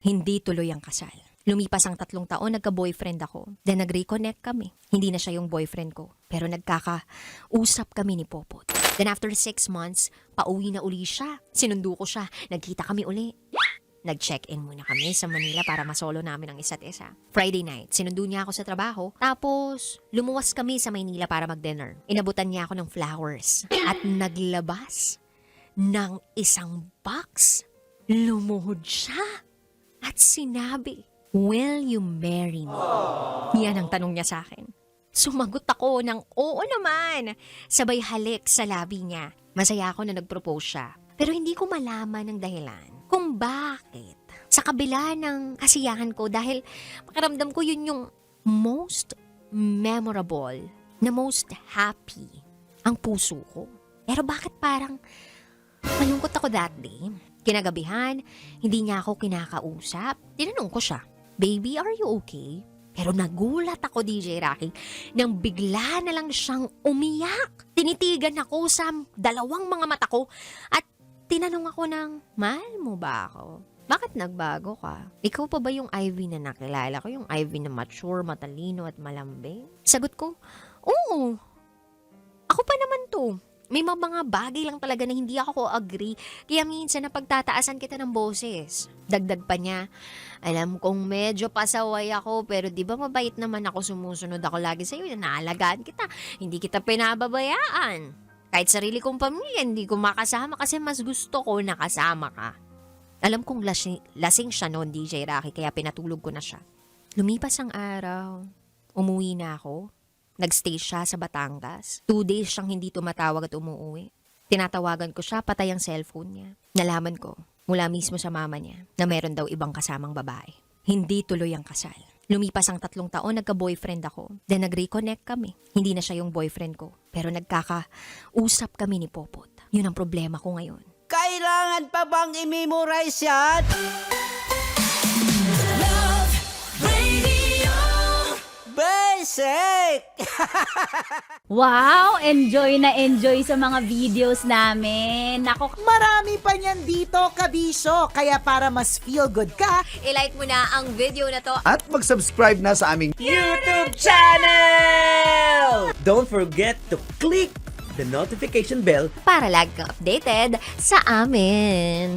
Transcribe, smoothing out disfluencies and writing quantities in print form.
Hindi tuloy ang kasal. Lumipas ang 3 taon, nagka-boyfriend ako. Then nag-reconnect kami. Hindi na siya yung boyfriend ko. Pero nagkakausap kami ni Popot. Then after 6 months, pauwi na uli siya. Sinundo ko siya. Nagkita kami uli. Nag-check-in muna kami sa Manila para masolo namin ang isa't isa. Friday night, sinundo niya ako sa trabaho. Tapos, lumuwas kami sa Maynila para mag-dinner. Inabutan niya ako ng flowers. At naglabas ng isang box. Lumuhod siya. At sinabi, "Will you marry me?" Yan ang tanong niya sa akin. Sumagot ako ng oo naman. Sabay halik sa labi niya. Masaya ako na nag-propose siya. Pero hindi ko malaman ang dahilan kung bakit. Sa kabila ng kasiyahan ko dahil pakiramdam ko yun yung most memorable, na most happy ang puso ko. Pero bakit parang malungkot ako that day? Kinagabihan, hindi niya ako kinakausap. Tinanong ko siya, "Baby, are you okay?" Pero nagulat ako, DJ Rocky, nang bigla na lang siyang umiyak. Tinitigan ako sa dalawang mga mata ko at tinanong ako ng, "Mahal mo ba ako? Bakit nagbago ka? Ikaw pa ba yung Ivy na nakilala ko? Yung Ivy na mature, matalino at malambing?" Sagot ko, "Oo, ako pa naman to. May mga bagay lang talaga na hindi ako agree. Kaya minsan napagtataasan kita ng boses." Dagdag pa niya, "Alam kong medyo pasaway ako, pero di ba mabait naman ako, sumusunod ako lagi sa'yo, naalagaan kita, hindi kita pinababayaan. Kahit sarili kong pamilya, hindi ko makasama kasi mas gusto ko nakasama ka." Alam kong lasing siya noon, DJ Rocky, kaya pinatulog ko na siya. Lumipas ang araw. Umuwi na ako. Nagstay siya sa Batangas. 2 days siyang hindi tumatawag at umuwi. Tinatawagan ko siya, patay ang cellphone niya. Nalaman ko, mula mismo sa mama niya, na meron daw ibang kasamang babae. Hindi tuloy ang kasal. Lumipas ang 3 taon, nagka-boyfriend ako. Then nag-reconnect kami. Hindi na siya yung boyfriend ko. Pero nagkakausap kami ni Popot. Yun ang problema ko ngayon. Kailangan pa bang i-memorize yan? Basic! Wow! Enjoy na enjoy sa mga videos namin. Nako, Marami pa niyan dito, kabisyo. Kaya para mas feel good ka, I-like mo na ang video na to. At mag-subscribe na sa aming YouTube channel! Don't forget to click the notification bell Para lagi kang updated sa amin.